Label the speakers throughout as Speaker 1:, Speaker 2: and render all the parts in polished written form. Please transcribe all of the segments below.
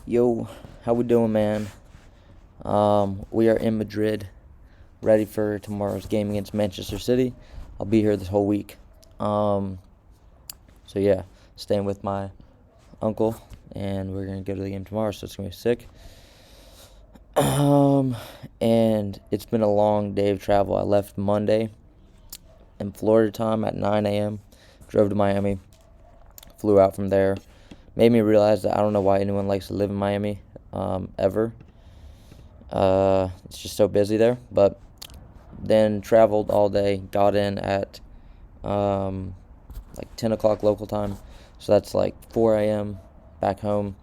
Speaker 1: Yo, how we doing, man? We are in Madrid, ready for tomorrow's game against Manchester City. I'll be here this whole week. Um, so yeah, staying with my uncle, and we're gonna go to the game tomorrow. So it's gonna be sick. Um, and it's been a long day of travel. I left Monday in Florida time at 9 a.m. Drove to Miami, flew out from there. Made me realize that I don't know why anyone likes to live in Miami, ever. It's just so busy there. But then traveled all day, got in at um, like 10 o'clock local time. So that's like 4 a.m. back home.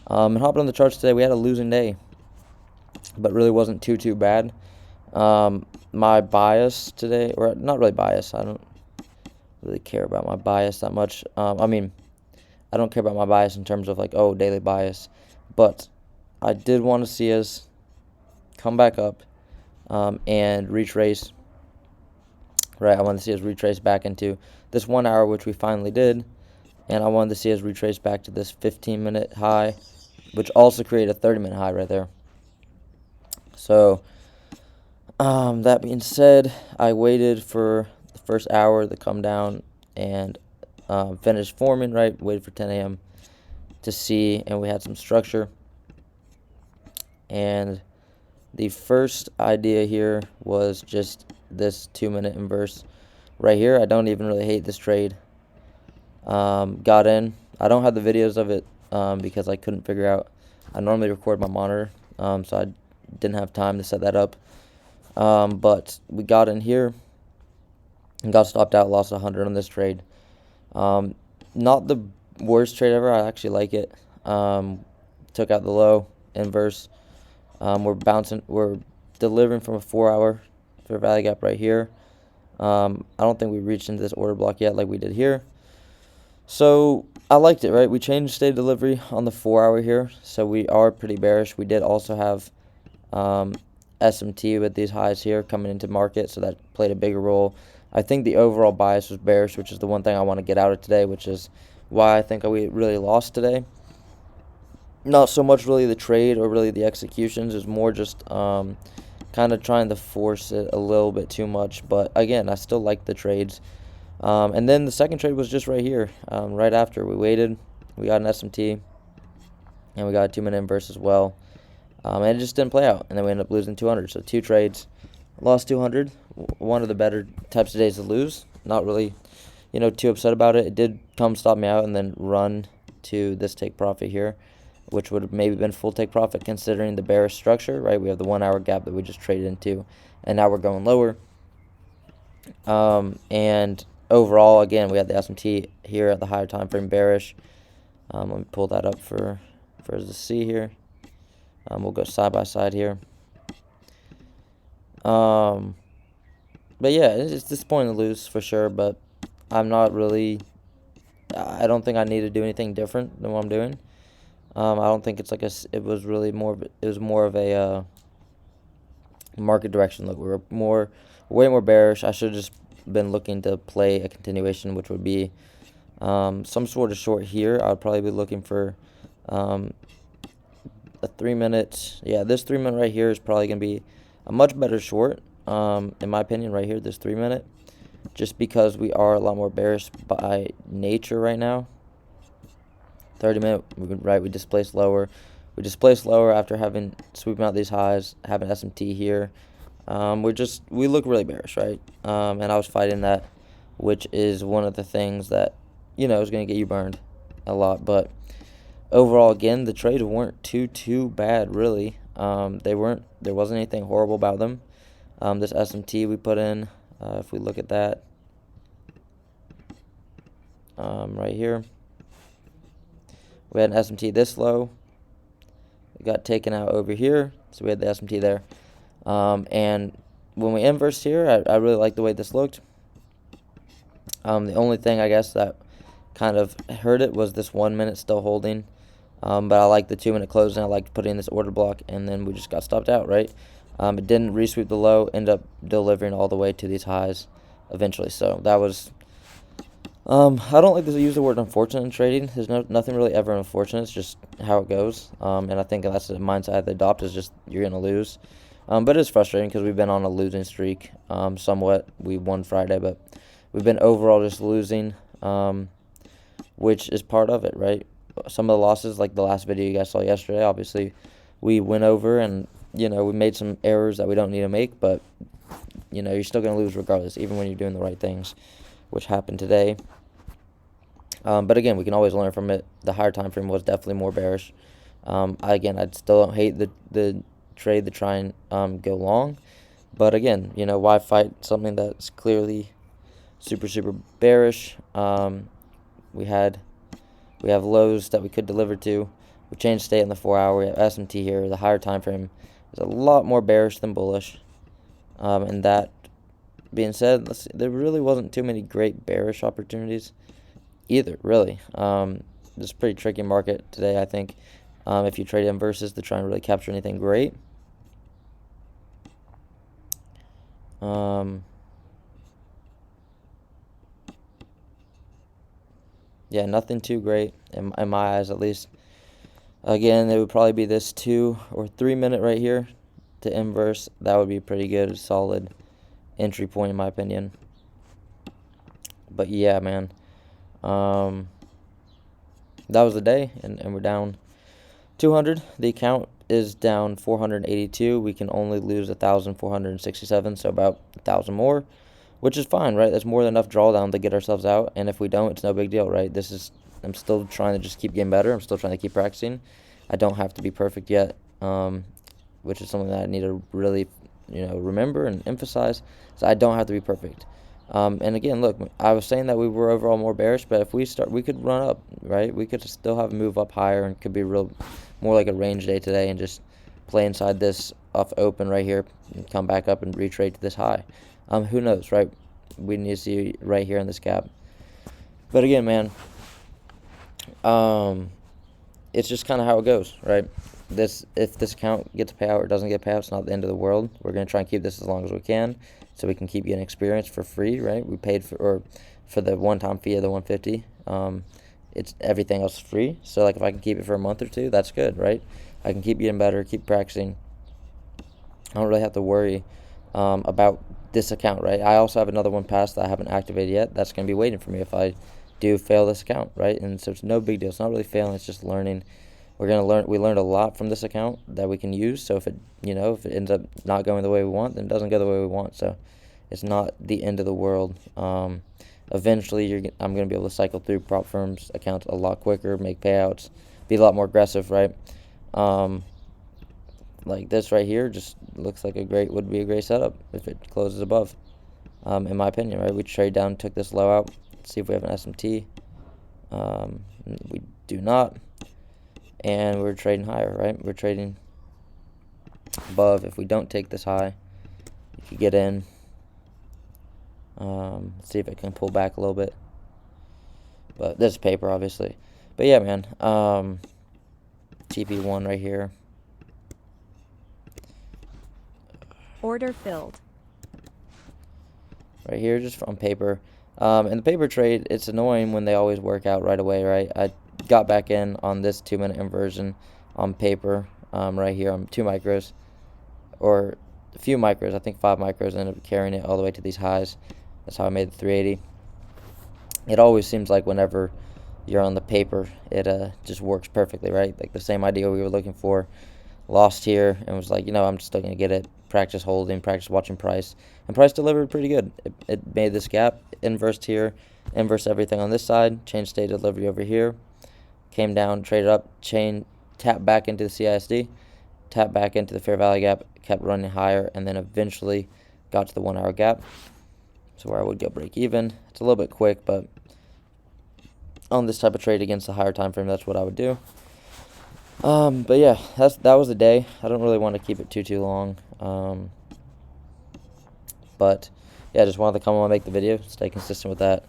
Speaker 1: And hopping on the charts today. We had a losing day, but really wasn't too bad. My bias today, or not really bias, I don't really care about my bias that much. I don't care about my bias in terms of like, oh, daily bias, but I did want to see us come back up and retrace. Right, I wanted to see us retrace back into this 1 hour, which we finally did, and I wanted to see us retrace back to this 15-minute high, which also created a 30-minute high right there. So, that being said, I waited for the first hour to come down and finished forming, right, waited for 10 a.m. to see, and we had some structure. And the first idea here was just this 2-minute inverse right here. I don't even really hate this trade. Got in. I don't have the videos of it because I couldn't figure out. I normally record my monitor, so I didn't have time to set that up. But we got in here and got stopped out, lost 100 on this trade. Not the worst trade ever. I actually like it. Took out the low inverse. We're delivering from a 4-hour fair value gap right here. I don't think we reached into this order block yet like we did here. So I liked it, right? We changed state of delivery on the 4-hour here, so we are pretty bearish. We did also have SMT with these highs here coming into market, so that played a bigger role. I think the overall bias was bearish, which is the one thing I want to get out of today, which is why I think we really lost today. Not so much really the trade or really the executions. It's more just kind of trying to force it a little bit too much. But again, I still like the trades. And then the second trade was just right here. Right after we waited, we got an SMT, and we got a 2-minute inverse as well. And it just didn't play out, and then we ended up losing 200. So 2 trades, lost 200. One of the better types of days to lose. Not really, too upset about it. It did come stop me out and then run to this take profit here, which would have maybe been full take profit considering the bearish structure, right? We have the 1-hour gap that we just traded into, and now we're going lower. And overall, again, we had the SMT here at the higher time frame bearish. Let me pull that up for us to see here. We'll go side by side here. But yeah, it's disappointing to lose for sure, but I'm not really, I don't think I need to do anything different than what I'm doing. I don't think it's it was really it was more of a market direction look. We were way more bearish. I should have just been looking to play a continuation, which would be some sort of short here. I would probably be looking for a 3-minute. Yeah, this 3-minute right here is probably going to be a much better short, in my opinion, right here, this 3-minute, just because we are a lot more bearish by nature right now. 30-minute, right, we displaced lower. We displaced lower after sweeping out these highs, having SMT here. We look really bearish, right? And I was fighting that, which is one of the things that, is going to get you burned a lot. But overall, again, the trades weren't too bad, really. There wasn't anything horrible about them. This SMT we put in, if we look at that, right here, we had an SMT this low. It got taken out over here, so we had the SMT there. And when we inversed here, I really liked the way this looked. The only thing, I guess, that kind of hurt it was this 1 minute still holding. But I like the 2-minute closing. I liked putting in this order block, and then we just got stopped out, right? It didn't resweep the low, ended up delivering all the way to these highs eventually. So that was I don't like to use the word unfortunate in trading. There's nothing really ever unfortunate. It's just how it goes. And I think that's the mindset I have to adopt is just you're gonna lose. But it's frustrating because we've been on a losing streak. Somewhat. We won Friday, but we've been overall just losing. Which is part of it, right? Some of the losses, like the last video you guys saw yesterday, obviously we went over and we made some errors that we don't need to make, but you're still gonna lose regardless, even when you're doing the right things, which happened today. But again, we can always learn from it. The higher time frame was definitely more bearish. I still don't hate the trade to try and go long, but again, why fight something that's clearly super bearish? We have lows that we could deliver to. We changed state in the 4 hour. We have SMT here. The higher time frame is a lot more bearish than bullish. And that being said, there really wasn't too many great bearish opportunities either, really. It's a pretty tricky market today, I think, if you trade inverses to try and really capture anything great. Yeah, nothing too great in my eyes, at least. Again, it would probably be this 2 or 3 minute right here to inverse. That would be pretty good, solid entry point in my opinion. But yeah, man, that was the day, and we're down 200. The account is down 482. We can only lose 1,467, so about 1,000 more, which is fine, right? That's more than enough drawdown to get ourselves out, and if we don't, it's no big deal, right? I'm still trying to just keep getting better. I'm still trying to keep practicing. I don't have to be perfect yet, which is something that I need to really, remember and emphasize. So I don't have to be perfect. And again, look, I was saying that we were overall more bearish, but if we could run up, right? We could still have a move up higher and could be more like a range day today and just play inside this off open right here and come back up and retrade to this high. Who knows, right? We need to see right here in this gap. But again, man, it's just kind of how it goes, right? If this account gets a payout or doesn't get a payout, it's not the end of the world. We're going to try and keep this as long as we can so we can keep getting experience for free, right? We paid for the one-time fee of the 150. It's everything else free. So like if I can keep it for a month or two, that's good, right? I can keep getting better, keep practicing. I don't really have to worry about this account, right? I also have another one passed that I haven't activated yet. That's going to be waiting for me if I do fail this account, right? And so it's no big deal. It's not really failing. It's just learning. We learned a lot from this account that we can use. So if it ends up not going the way we want, then it doesn't go the way we want. So it's not the end of the world. Eventually, I'm going to be able to cycle through prop firms accounts a lot quicker, make payouts, be a lot more aggressive, right? Like this right here just looks like would be a great setup if it closes above, in my opinion, right? We trade down, took this low out. Let's see if we have an SMT. We do not. And we're trading higher, right? We're trading above. If we don't take this high, you could get in. Let's see if it can pull back a little bit. But this is paper, obviously. But yeah, man. TP1 right here.
Speaker 2: Order filled.
Speaker 1: Right here, just on paper. In the paper trade, it's annoying when they always work out right away, right? I got back in on this 2-minute inversion on paper right here on 2 micros, or a few micros. I think 5 micros, ended up carrying it all the way to these highs. That's how I made the 380. It always seems like whenever you're on the paper, it just works perfectly, right? Like the same idea we were looking for. Lost here and was like, I'm still going to get it. Practice holding, practice watching price. And price delivered pretty good. It made this gap, inversed here, inverse everything on this side, changed state delivery over here, came down, traded up, tapped back into the CISD, tapped back into the fair value gap, kept running higher, and then eventually got to the 1 hour gap. So where I would go break even. It's a little bit quick, but on this type of trade against the higher time frame, that's what I would do. But yeah, that was the day. I don't really want to keep it too long. But yeah, I just wanted to come on and make the video, stay consistent with that.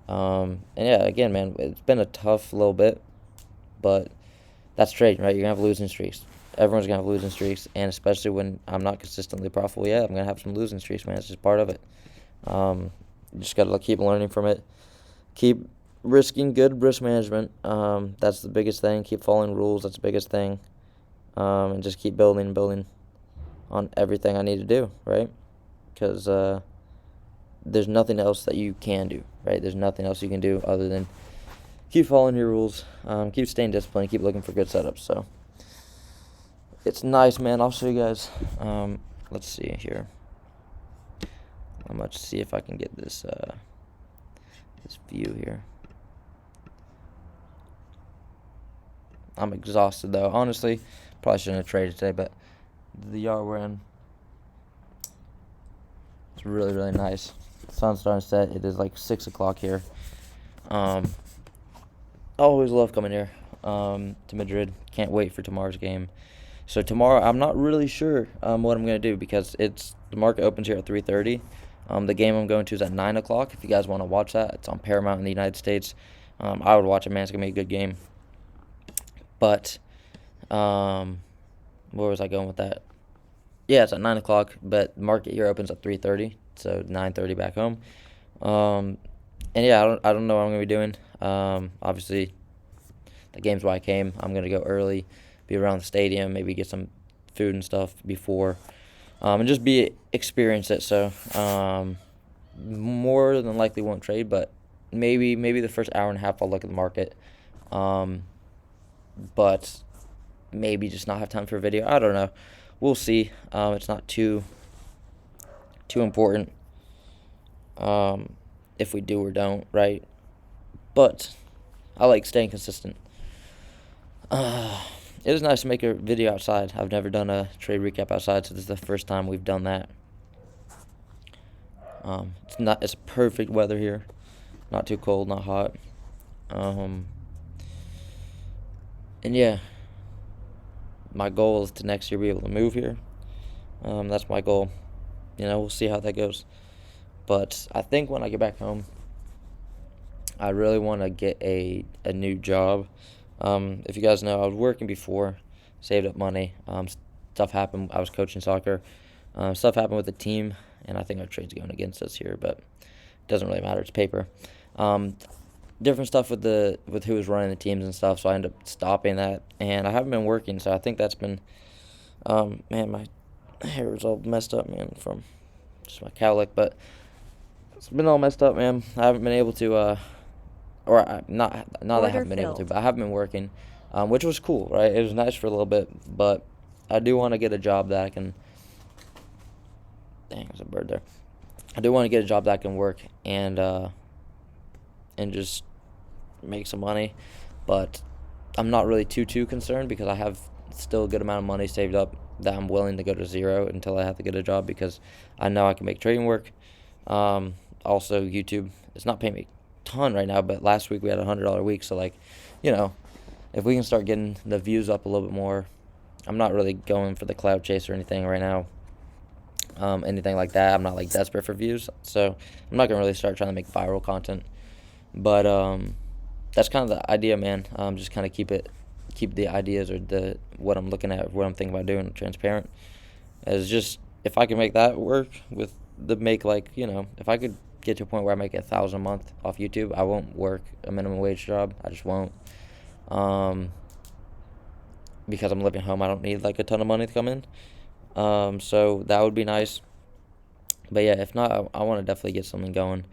Speaker 1: And yeah, again, man, it's been a tough little bit, but that's trading, right? You're gonna have losing streaks. Everyone's gonna have losing streaks, and especially when I'm not consistently profitable yet, I'm gonna have some losing streaks, man. It's just part of it. You just gotta keep learning from it, keep risking good risk management. That's the biggest thing. Keep following rules. That's the biggest thing. And just keep building and building on everything I need to do, right? Because there's nothing else that you can do, right? There's nothing else you can do other than keep following your rules, keep staying disciplined, keep looking for good setups. So it's nice, man. I'll show you guys. Let's see here. I'm going to see if I can get this this view here. I'm exhausted, though. Honestly, probably shouldn't have traded today, but the yard we're in, it's really, really nice. The sun's starting to set. It is like 6 o'clock here. I always love coming here to Madrid. Can't wait for tomorrow's game. So tomorrow, I'm not really sure what I'm going to do because the market opens here at 3:30. The game I'm going to is at 9 o'clock. If you guys want to watch that, it's on Paramount in the United States. I would watch it, man. It's going to be a good game. But where was I going with that? Yeah, it's at 9 o'clock, but the market here opens at 3:30, so 9:30 back home. And yeah, I don't know what I'm going to be doing. Obviously, the game's why I came. I'm going to go early, be around the stadium, maybe get some food and stuff before, and just experience it. So more than likely won't trade, but maybe the first hour and a half I'll look at the market. But maybe just not have time for a video. I don't know. We'll see. It's not too important if we do or don't, right? But I like staying consistent. It is nice to make a video outside. I've never done a trade recap outside, so this is the first time we've done that. It's perfect weather here. Not too cold, not hot. And yeah, my goal is to next year be able to move here. That's my goal. We'll see how that goes. But I think when I get back home, I really want to get a new job. If you guys know, I was working before, saved up money. Stuff happened. I was coaching soccer. Stuff happened with the team, and I think our trade's going against us here, but it doesn't really matter. It's paper. Different stuff with who was running the teams and stuff, so I ended up stopping that, and I haven't been working, so I think that's been, man, my hair is all messed up, man, from just my cowlick, but it's been all messed up, man. I haven't been able to, not that I haven't been able to, but I haven't been working, which was cool, right? It was nice for a little bit, but I do want to get a job that I can, dang, there's a bird there. I do want to get a job that I can work and just make some money, but I'm not really too concerned because I have still a good amount of money saved up that I'm willing to go to zero until I have to get a job because I know I can make trading work. Also, YouTube, it's not paying me a ton right now, but last week we had a $100 week, so if we can start getting the views up a little bit more, I'm not really going for the cloud chase or anything right now. Anything like that. I'm not desperate for views, so I'm not gonna really start trying to make viral content. But that's kind of the idea, man. Just kind of keep the ideas or what I'm looking at, what I'm thinking about doing transparent. As just if I can make that work with if I could get to a point where I make 1,000 a month off YouTube, I won't work a minimum wage job. I just won't. Because I'm living home, I don't need a ton of money to come in. So that would be nice. But yeah, if not, I want to definitely get something going.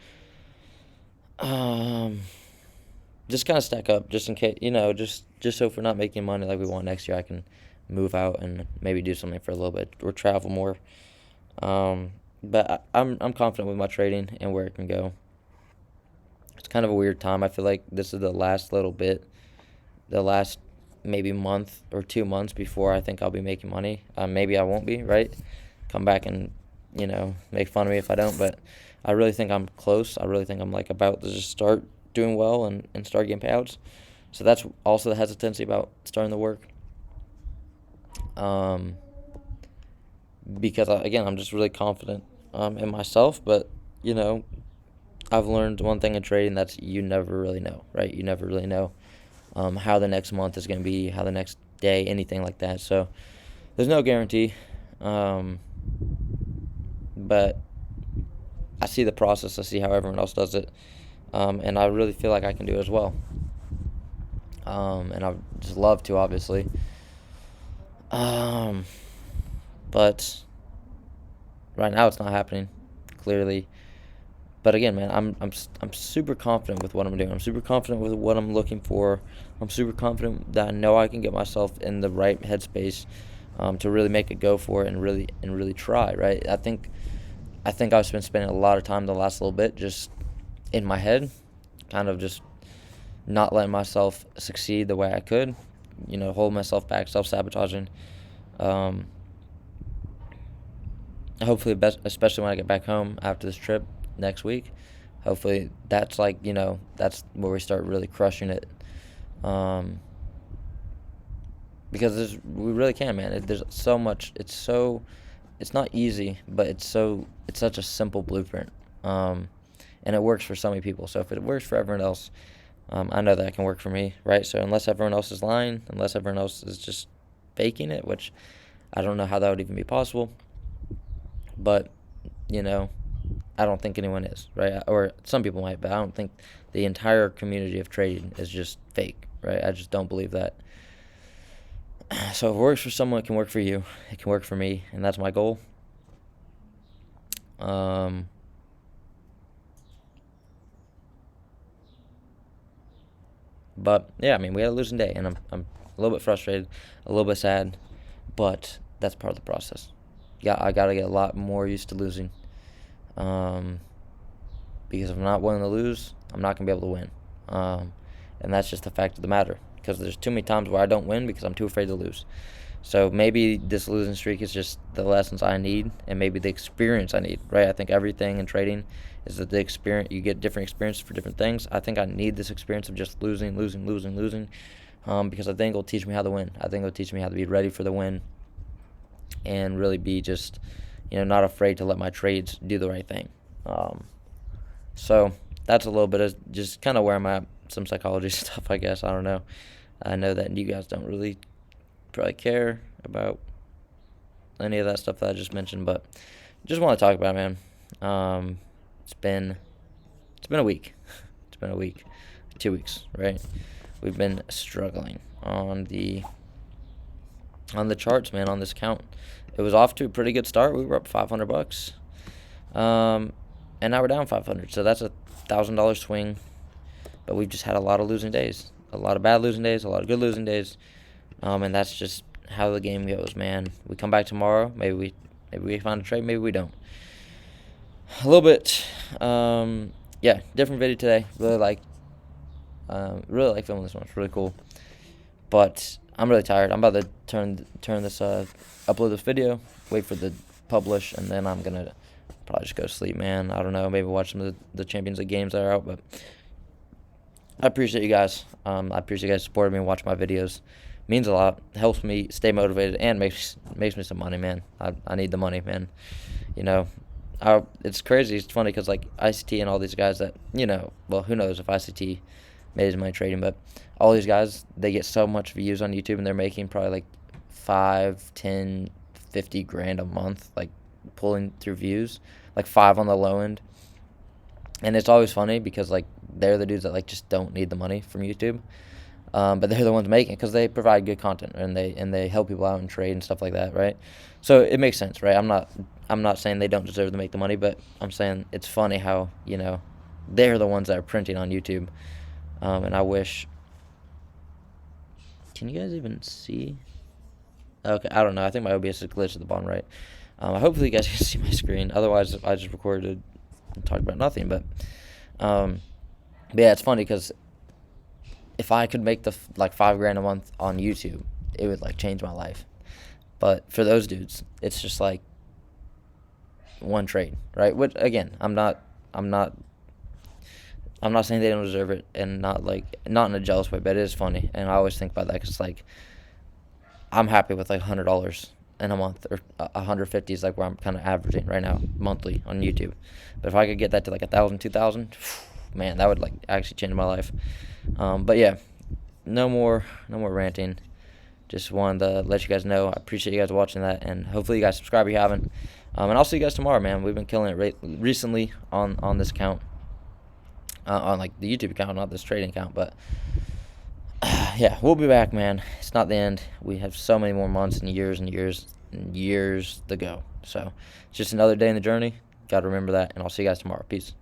Speaker 1: Just kind of stack up, just in case, just so if we're not making money like we want next year, I can move out and maybe do something for a little bit or travel more. But I'm confident with my trading and where it can go. It's kind of a weird time. I feel like this is the last maybe month or 2 months before I think I'll be making money. Maybe I won't be, right? Come back and, make fun of me if I don't, but I really think I'm close. I really think I'm about to just start doing well and start getting payouts. So that's also the hesitancy about starting the work. Because again, I'm just really confident in myself, but I've learned one thing in trading, that's you never really know, right? You never really know how the next month is going to be, how the next day, anything like that. So there's no guarantee. But I see the process. I see how everyone else does it. and I really feel like I can do it as well. And I would just love to, obviously. Um, but right now it's not happening, clearly. But again, man, I'm super confident with what I'm doing. I'm super confident with what I'm looking for. I'm super confident that I know I can get myself in the right headspace to really make a go for it and really try. Right? I think I've been spending a lot of time the last little bit just in my head, kind of just not letting myself succeed the way I could. Hold myself back, self-sabotaging. Um, Hopefully, especially when I get back home after this trip next week, hopefully that's that's where we start really crushing it. Um, because we really can, man. There's so much. It's not easy, but it's such a simple blueprint. And it works for so many people. So if it works for everyone else, I know that it can work for me, right? So unless everyone else is lying, unless everyone else is just faking it, which I don't know how that would even be possible. But, you know, I don't think anyone is, right? Or some people might, but I don't think the entire community of trading is just fake, right? I just don't believe that. So if it works for someone, it can work for you. It can work for me, and that's my goal. Um, but yeah, I mean, we had a losing day, and I'm a little bit frustrated, a little bit sad, but that's part of the process. Yeah, I gotta get a lot more used to losing. Um, because if I'm not willing to lose, I'm not gonna be able to win. And that's just the fact of the matter. Because there's too many times where I don't win because I'm too afraid to lose. So maybe this losing streak is just the lessons I need, and maybe the experience I need. Right? I think everything in trading is that the experience. You get different experiences for different things. I think I need this experience of just losing, because I think it'll teach me how to win. I think it'll teach me how to be ready for the win, and really be just, not afraid to let my trades do the right thing. So that's a little bit of just kind of where I'm at. Some psychology stuff, I guess. I don't know. I know that you guys don't really probably care about any of that stuff that I just mentioned, but just want to talk about it, man. It's been a week. It's been a week, 2 weeks, right? We've been struggling on the charts, man. On this account, it was off to a pretty good start. We were up $500, and now we're down 500. So that's $1,000 swing. But we've just had a lot of losing days, a lot of bad losing days, a lot of good losing days, and that's just how the game goes, man. We come back tomorrow. Maybe we find a trade. Maybe we don't. A little bit, yeah. Different video today. Really like filming this one. It's really cool. But I'm really tired. I'm about to turn this upload this video, wait for the publish, and then I'm gonna probably just go to sleep, man. I don't know. Maybe watch some of the Champions League games that are out, but. I appreciate you guys. I appreciate you guys supporting me and watching my videos. Means a lot. Helps me stay motivated and makes me some money, man. I need the money, man. It's crazy. It's funny because like ICT and all these guys that well, who knows if ICT made his money trading, but all these guys, they get so much views on YouTube and they're making probably like 5, 10, 50 grand a month, like pulling through views, like 5 on the low end. And it's always funny because like they're the dudes that like just don't need the money from YouTube, but they're the ones making it because they provide good content and they help people out and trade and stuff like that, right? So it makes sense, right? I'm not saying they don't deserve to make the money, but I'm saying it's funny how they're the ones that are printing on YouTube, and I wish. Can you guys even see? Okay, I don't know. I think my OBS is glitched at the bottom right. Hopefully you guys can see my screen. Otherwise, I just recorded and talked about nothing, but yeah, it's funny because if I could make the like $5 grand a month on YouTube, it would like change my life. But for those dudes, it's just like one trade, right? Which again, I'm not saying they don't deserve it, and not in a jealous way, but it is funny, and I always think about that because like I'm happy with like $100 in a month, or 150 is like where I'm kind of averaging right now monthly on YouTube. But if I could get that to like 1,000, 2,000, man, that would like actually change my life. But yeah, no more ranting. Just wanted to let you guys know. I appreciate you guys watching that, and hopefully you guys subscribe if you haven't. And I'll see you guys tomorrow, man. We've been killing it recently on this account. on like the YouTube account, not this trading account. But yeah, we'll be back, man. It's not the end. We have so many more months and years and years and years to go. So it's just another day in the journey. Got to remember that, and I'll see you guys tomorrow. Peace.